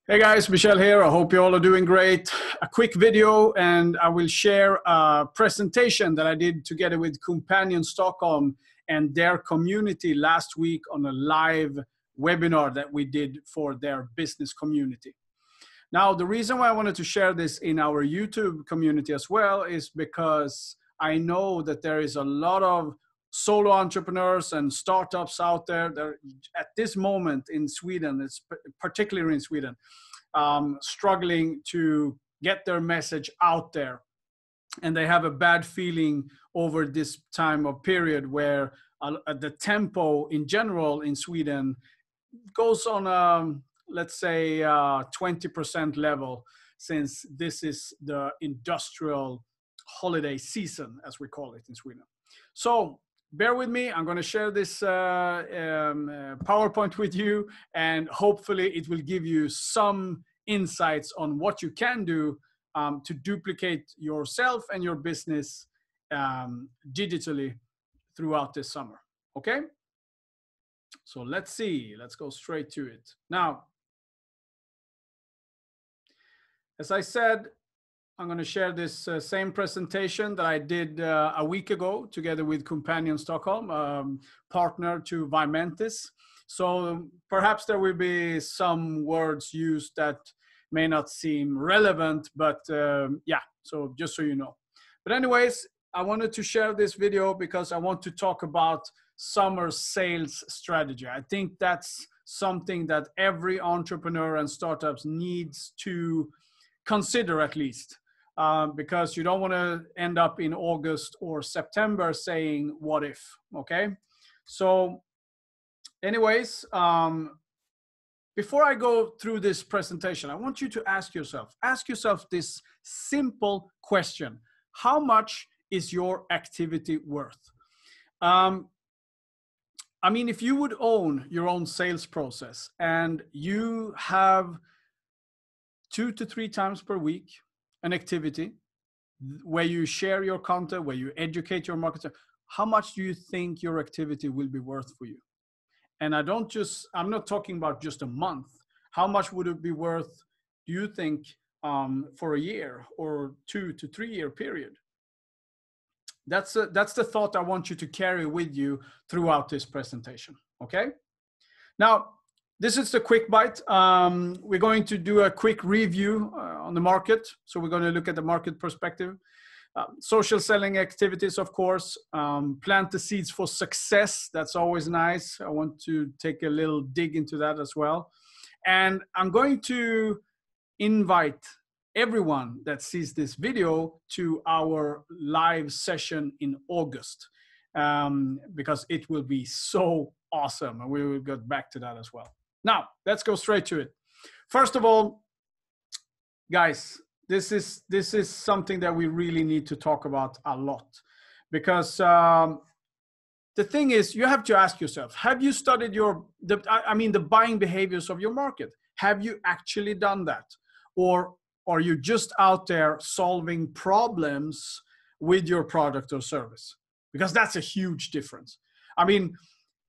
Hey guys, Michel here. I hope you all are doing great. A quick video and I will share a presentation that I did together with Coompanion Stockholm and their community last week on a live webinar that we did for their business community. Now, the reason why I wanted to share this in our YouTube community as well is because I know that there is a lot of solo entrepreneurs and startups out there that at this moment in Sweden, it's particularly in Sweden, struggling to get their message out there. And they have a bad feeling over this time of period where the tempo in general in Sweden goes on a, let's say, 20% level, since this is the industrial holiday season, as we call it in Sweden. So bear with me. I'm going to share this PowerPoint with you, and hopefully it will give you some insights on what you can do to duplicate yourself and your business digitally throughout this summer. Okay? So let's see. Let's go straight to it. Now, as I said, I'm going to share this same presentation that I did a week ago together with Coompanion Stockholm, partner to Vimentis. So perhaps there will be some words used that may not seem relevant, but yeah, so just so you know. But anyways, I wanted to share this video because I want to talk about summer sales strategy. I think that's something that every entrepreneur and startups needs to consider at least. Because you don't want to end up in August or September saying, what if, okay? So anyways, before I go through this presentation, I want you to ask yourself this simple question. How much is your activity worth? I mean, if you would own your own sales process and you have 2 to 3 times per week an activity where you share your content, where you educate your marketer, how much do you think your activity will be worth for you? And I'm not talking about just a month. How much would it be worth, do you think, for a year or 2 to 3 year period? That's the thought I want you to carry with you throughout this presentation, okay? Now, this is the quick bite. We're going to do a quick review on the market. So we're going to look at the market perspective. Social selling activities, of course. Plant the seeds for success. That's always nice. I want to take a little dig into that as well. And I'm going to invite everyone that sees this video to our live session in August, because it will be so awesome. And we will get back to that as well. Now, let's go straight to it. First of all, guys, this is something that we really need to talk about a lot, because the thing is, you have to ask yourself, have you studied the buying behaviors of your market? Have you actually done that? Or are you just out there solving problems with your product or service? Because that's a huge difference. I mean,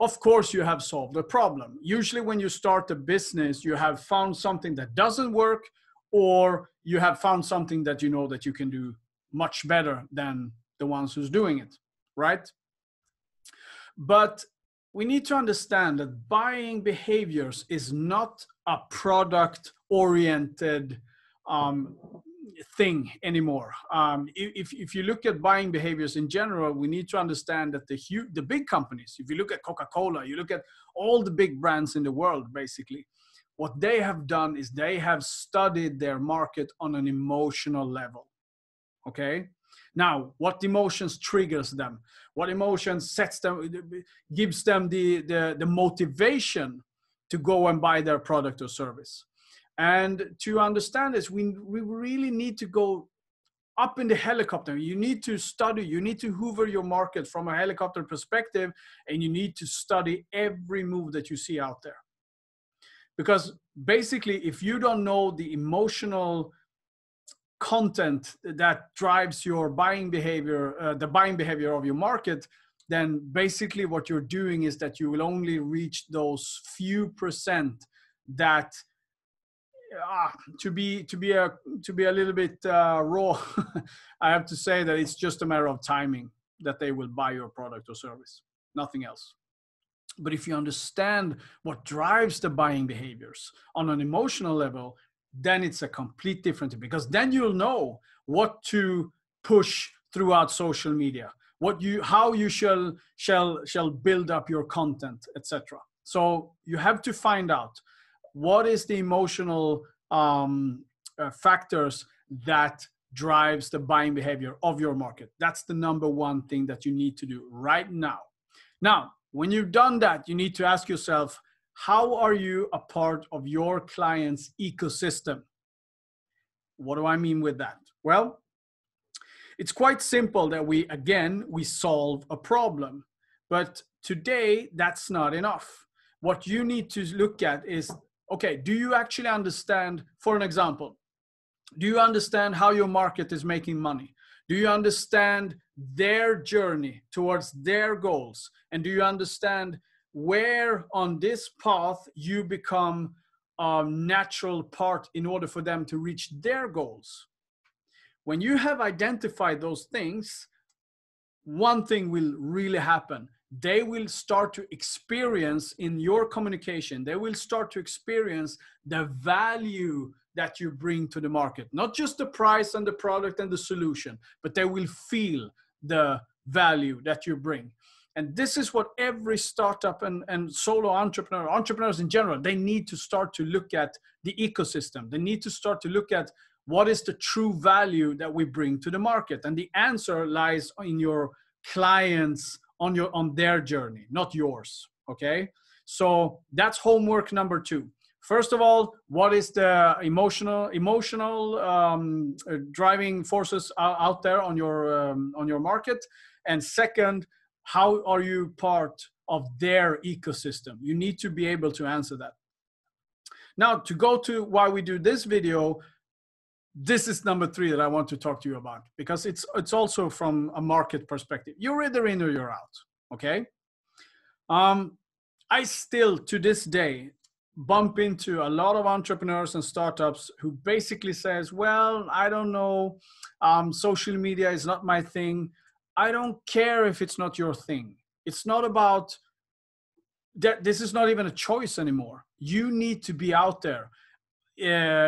of course, you have solved a problem. Usually when you start a business, you have found something that doesn't work, or you have found something that you know that you can do much better than the ones who's doing it, right? But we need to understand that buying behaviors is not a product-oriented thing anymore. If you look at buying behaviors in general, we need to understand that the big companies, if you look at Coca-Cola, you look at all the big brands in the world, basically, what they have done is they have studied their market on an emotional level. Okay? Now, what emotions triggers them? What emotions gives them the motivation to go and buy their product or service? And to understand this, we really need to go up in the helicopter. You need to study, you need to hoover your market from a helicopter perspective, and you need to study every move that you see out there. Because basically, if you don't know the emotional content that drives your buying behavior, the buying behavior of your market, then basically what you're doing is that you will only reach those few percent that to be a little bit raw, I have to say that it's just a matter of timing that they will buy your product or service, nothing else. But if you understand what drives the buying behaviors on an emotional level, then it's a complete different thing, because then you'll know what to push throughout social media, how you shall build up your content, etc. So you have to find out what is the emotional factors that drives the buying behavior of your market. That's the number one thing that you need to do right now. Now, when you've done that, you need to ask yourself, how are you a part of your client's ecosystem? What do I mean with that? Well, it's quite simple that we solve a problem. But today, that's not enough. What you need to look at is, okay, do you actually understand, for an example, do you understand how your market is making money? Do you understand their journey towards their goals? And do you understand where on this path you become a natural part in order for them to reach their goals? When you have identified those things, one thing will really happen. They will start to experience in your communication, they will start to experience the value that you bring to the market. Not just the price and the product and the solution, but they will feel the value that you bring. And this is what every startup and solo entrepreneurs in general, they need to start to look at the ecosystem. They need to start to look at what is the true value that we bring to the market. And the answer lies in your clients, on their journey, not yours, okay? So that's homework number 2. First of all, what is the emotional driving forces out there on your market? And second, how are you part of their ecosystem? You need to be able to answer that. Now, to go to why we do this video, this is number 3 that I want to talk to you about, because it's also from a market perspective. You're either in or you're out, okay? I still, to this day, bump into a lot of entrepreneurs and startups who basically says, well, I don't know, social media is not my thing. I don't care if it's not your thing. It's not about that. This is not even a choice anymore. You need to be out there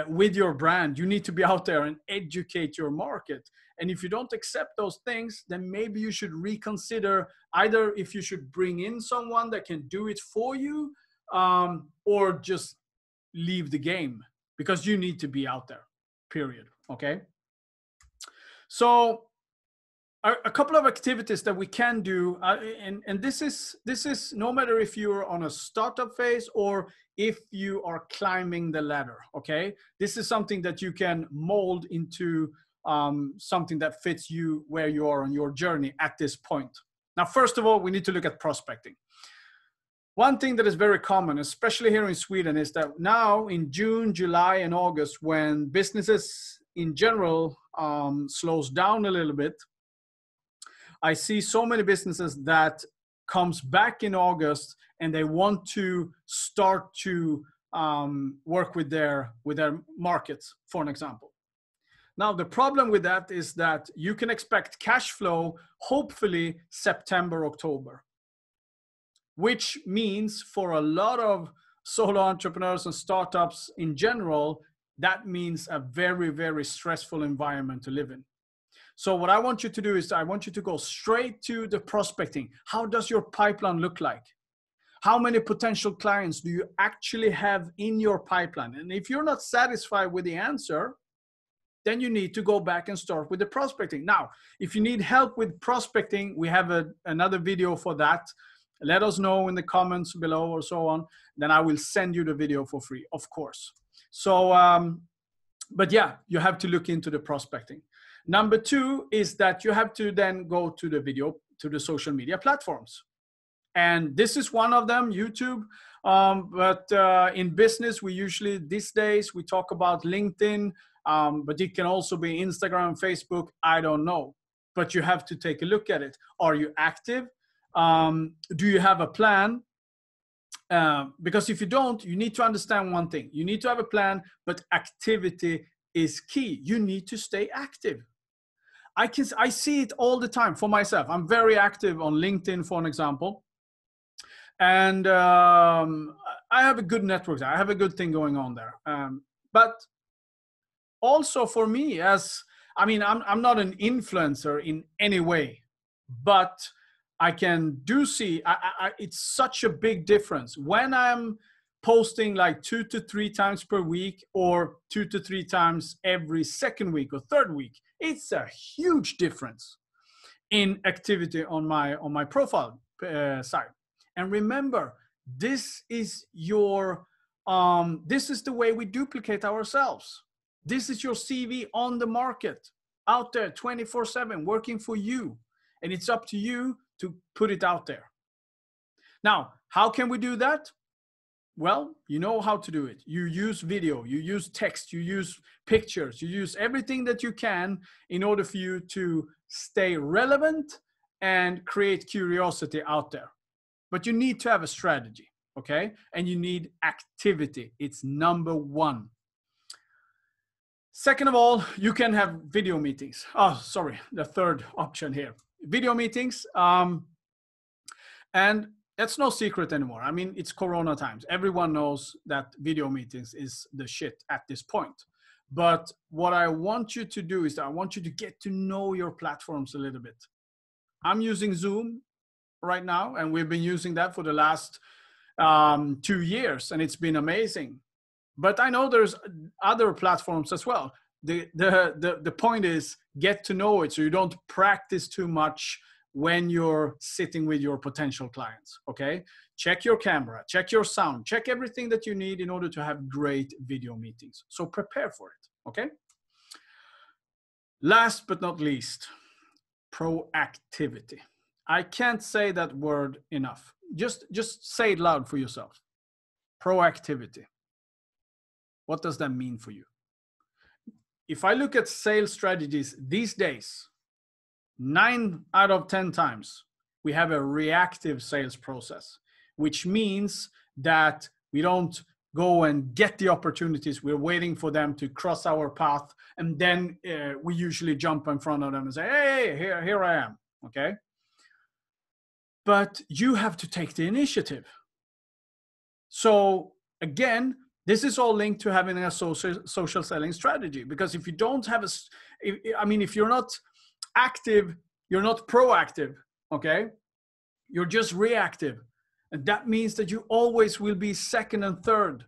with your brand. You need to be out there and educate your market. And if you don't accept those things, then maybe you should reconsider either if you should bring in someone that can do it for you, or just leave the game, because you need to be out there, period. Okay. So a couple of activities that we can do, and this is no matter if you're on a startup phase or if you are climbing the ladder. Okay. This is something that you can mold into something that fits you where you are on your journey at this point. Now, first of all, we need to look at prospecting. One thing that is very common, especially here in Sweden, is that now in June, July, and August, when businesses in general slows down a little bit, I see so many businesses that comes back in August and they want to start to work with their markets, for an example. Now, the problem with that is that you can expect cash flow, hopefully September, October, which means for a lot of solo entrepreneurs and startups in general, that means a very, very stressful environment to live in. So what I want you to do is I want you to go straight to the prospecting. How does your pipeline look like? How many potential clients do you actually have in your pipeline? And if you're not satisfied with the answer, then you need to go back and start with the prospecting. Now, if you need help with prospecting, we have another video for that. Let us know in the comments below or so on. Then I will send you the video for free, of course. So, but yeah, you have to look into the prospecting. Number 2 is that you have to then go to the social media platforms. And this is one of them, YouTube. But in business, we usually, these days, we talk about LinkedIn, but it can also be Instagram, Facebook, I don't know. But you have to take a look at it. Are you active? Do you have a plan? Because if you don't, you need to understand one thing. You need to have a plan, but activity is key. You need to stay active. I see it all the time for myself. I'm very active on LinkedIn, for an example. And I have a good network there. I have a good thing going on there. But also for me, I'm not an influencer in any way, but I can see, it's such a big difference when I'm posting like 2 to 3 times per week, or 2 to 3 times every second week or third week. It's a huge difference in activity on my profile side. And remember, this is the way we duplicate ourselves. This is your CV on the market, out there 24/7, working for you. And it's up to you to put it out there. Now, how can we do that? Well, you know how to do it. You use video, you use text, you use pictures, you use everything that you can in order for you to stay relevant and create curiosity out there. But you need to have a strategy, okay? And you need activity. It's number 1. Second of all, you can have video meetings. Oh, sorry, the third option here. Video meetings. And that's no secret anymore. I mean, it's Corona times. Everyone knows that video meetings is the shit at this point. But what I want you to do is that I want you to get to know your platforms a little bit. I'm using Zoom right now, and we've been using that for the last 2 years, and it's been amazing. But I know there's other platforms as well. The point is, get to know it so you don't practice too much when you're sitting with your potential clients, okay? Check your camera, check your sound, check everything that you need in order to have great video meetings. So prepare for it, okay? Last but not least, proactivity. I can't say that word enough. Just say it loud for yourself. Proactivity. What does that mean for you? If I look at sales strategies these days, 9 out of 10 times, we have a reactive sales process, which means that we don't go and get the opportunities. We're waiting for them to cross our path. And then we usually jump in front of them and say, hey, here I am, okay? But you have to take the initiative. So again, this is all linked to having a social selling strategy, because if you don't have if you're not active, you're not proactive, okay? You're just reactive. And that means that you always will be second and third.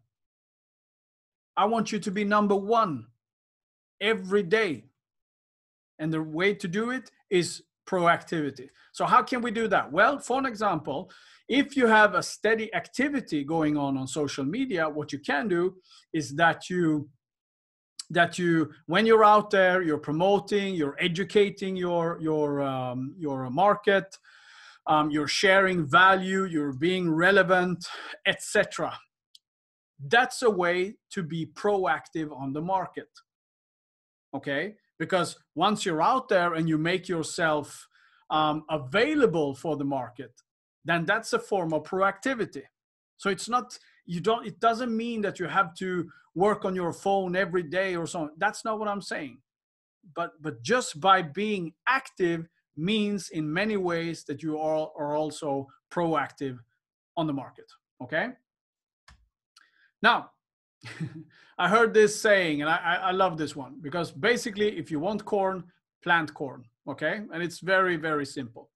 I want you to be number 1 every day. And the way to do it is proactivity. So how can we do that? Well, for an example, if you have a steady activity going on social media, what you can do is that you, when you're out there, you're promoting, you're educating your market, you're sharing value, you're being relevant, etc. That's a way to be proactive on the market, okay? Because once you're out there and you make yourself available for the market, then that's a form of proactivity. So it's not, it doesn't mean that you have to work on your phone every day or so. That's not what I'm saying. But just by being active means in many ways that you are also proactive on the market, okay? Now, I heard this saying, and I love this one, because basically if you want corn, plant corn, okay? And it's very, very simple.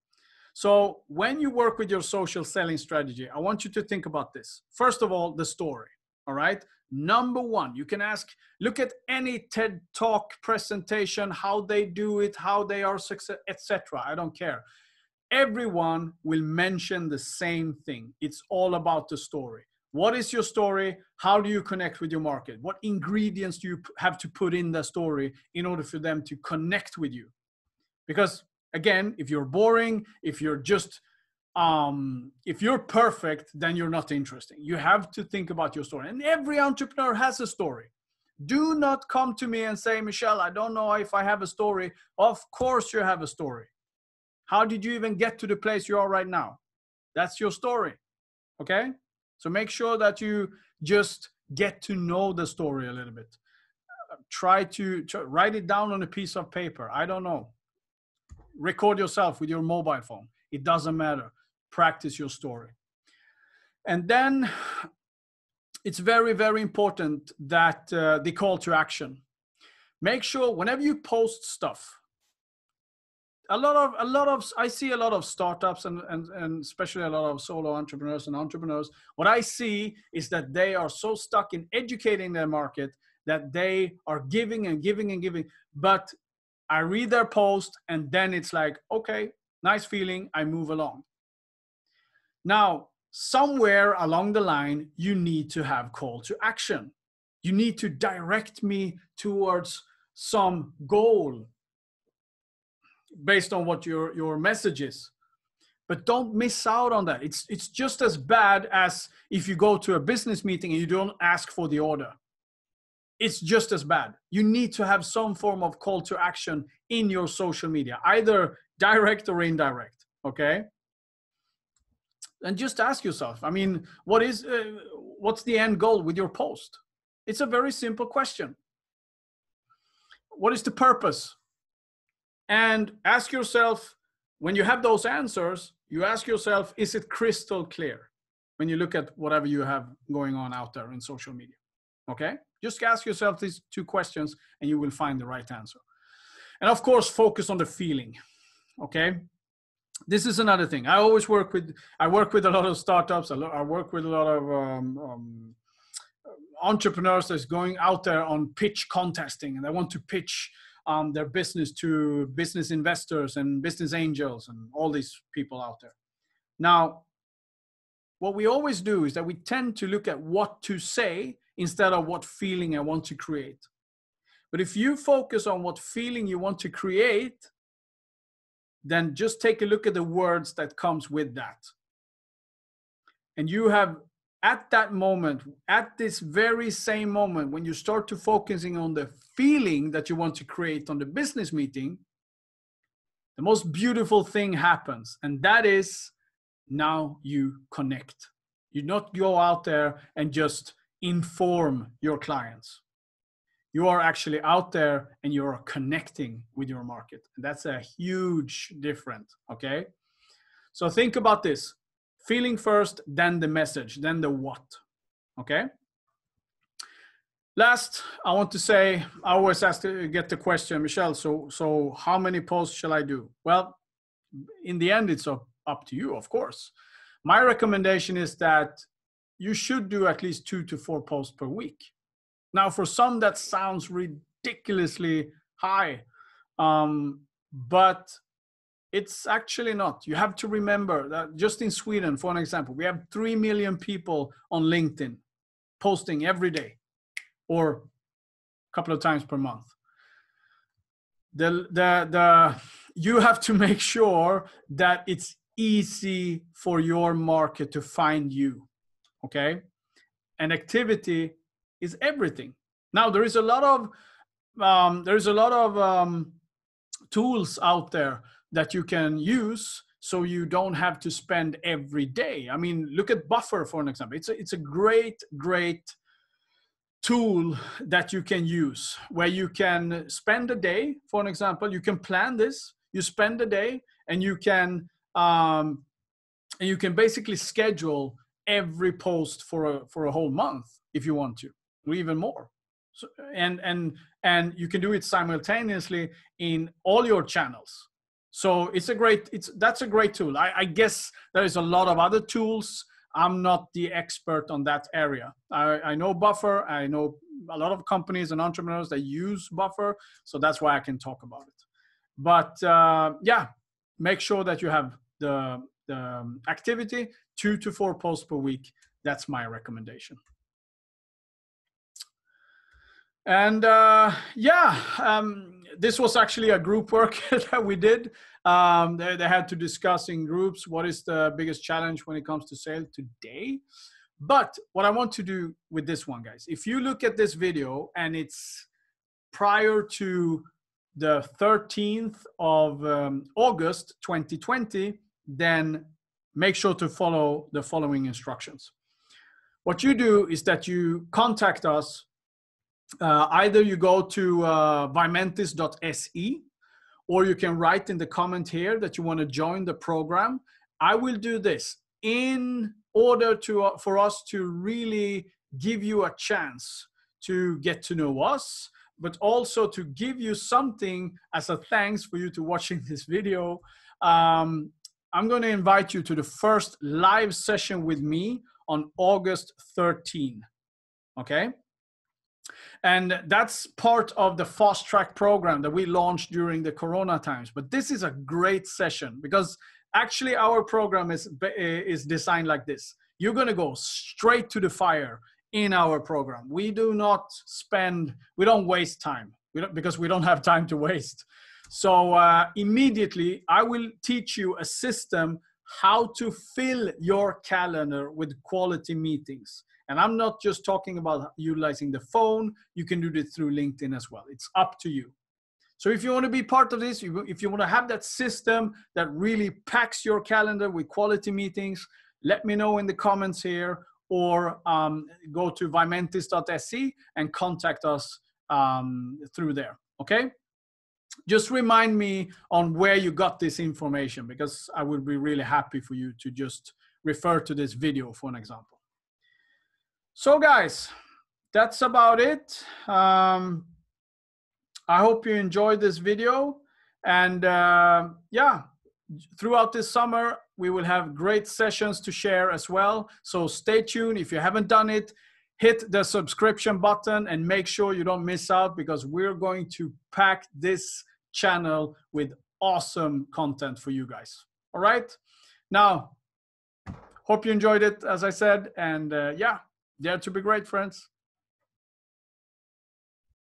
So when you work with your social selling strategy, I want you to think about this. First of all, the story, all right? Number 1, you can look at any TED Talk presentation, how they do it, how they are successful, etc. I don't care. Everyone will mention the same thing. It's all about the story. What is your story? How do you connect with your market? What ingredients do you have to put in the story in order for them to connect with you? Because again, if you're boring, if you're just, if you're perfect, then you're not interesting. You have to think about your story. And every entrepreneur has a story. Do not come to me and say, Michel, I don't know if I have a story. Of course you have a story. How did you even get to the place you are right now? That's your story, okay? So make sure that you just get to know the story a little bit. Try to write it down on a piece of paper. I don't know. Record yourself with your mobile phone. It doesn't matter. Practice your story. And then it's very, very important that the call to action. Make sure whenever you post stuff, I see a lot of startups and especially a lot of solo entrepreneurs and entrepreneurs. What I see is that they are so stuck in educating their market that they are giving and giving and giving. But I read their post and then it's like, okay, nice feeling, I move along. Now, somewhere along the line, you need to have call to action. You need to direct me towards some goal based on what your message is. But don't miss out on that. It's just as bad as if you go to a business meeting and you don't ask for the order. It's just as bad. You need to have some form of call to action in your social media, either direct or indirect, okay? And just ask yourself, I mean, what's the end goal with your post? It's a very simple question. What is the purpose? And ask yourself, when you have those answers, you ask yourself, is it crystal clear when you look at whatever you have going on out there in social media? Okay? Just ask yourself these two questions and you will find the right answer. And of course, focus on the feeling. Okay? This is another thing. I work with a lot of startups. I work with a lot of entrepreneurs that's going out there on pitch contesting, and they want to pitch their business to business investors and business angels and all these people out there. Now, what we always do is that we tend to look at what to say instead of what feeling I want to create. But if you focus on what feeling you want to create, then just take a look at the words that comes with that. And you have, at that moment, at this very same moment, when you start to focusing on the feeling that you want to create on the business meeting, the most beautiful thing happens. And that is, now you connect. You not go out there and just inform your clients. You are actually out there and you're connecting with your market. And that's a huge difference, okay? So think about this. Feeling first, then the message, then the what, okay? Last, I want to say, I always get the question, Michel, so how many posts shall I do? Well, in the end, it's up to you, of course. My recommendation is that you should do at least 2 to 4 posts per week. Now, for some, that sounds ridiculously high, but it's actually not. You have to remember that just in Sweden, for an example, we have 3 million people on LinkedIn posting every day or a couple of times per month. You have to make sure that it's easy for your market to find you, okay? And activity is everything. Now, there is a lot of tools out there that you can use so you don't have to spend every day. I mean, look at Buffer, for an example. It's a great tool that you can use where you can spend a day, for an example. You can plan this, you spend a day, and you can basically schedule every post for a whole month if you want to, or even more. So, and you can do it simultaneously in all your channels. So that's a great tool. I guess there is a lot of other tools. I'm not the expert on that area. I know Buffer. I know a lot of companies and entrepreneurs that use Buffer. So that's why I can talk about it. But yeah, make sure that you have the activity, 2 to 4 posts per week. That's my recommendation. And this was actually a group work that we did. They had to discuss in groups what is the biggest challenge when it comes to sales today. But what I want to do with this one, guys, if you look at this video and it's prior to the 13th of August 2020, then make sure to follow the following instructions. what you do is that you contact us. Either you go to vimentis.se, or you can write in the comment here that you want to join the program. I will do this in order to for us to really give you a chance to get to know us, but also to give you something as a thanks for you to watching this video. I'm going to invite you to the first live session with me on August 13. Okay? And that's part of the fast track program that we launched during the Corona times. But this is a great session because actually our program is designed like this. You're going to go straight to the fire in our program. We do not we don't waste time because we don't have time to waste. So immediately I will teach you a system how to fill your calendar with quality meetings. And I'm not just talking about utilizing the phone. You can do this through LinkedIn as well. It's up to you. So if you want to be part of this, if you want to have that system that really packs your calendar with quality meetings, let me know in the comments here, or go to vimentis.se and contact us through there, okay? Just remind me on where you got this information, because I would be really happy for you to just refer to this video for an example. So guys, that's about it. I hope you enjoyed this video, and yeah, throughout this summer, we will have great sessions to share as well. So stay tuned. If you haven't done it, hit the subscription button and make sure you don't miss out, because we're going to pack this channel with awesome content for you guys. All right. Now, hope you enjoyed it, as I said, and yeah, dare to be great, friends.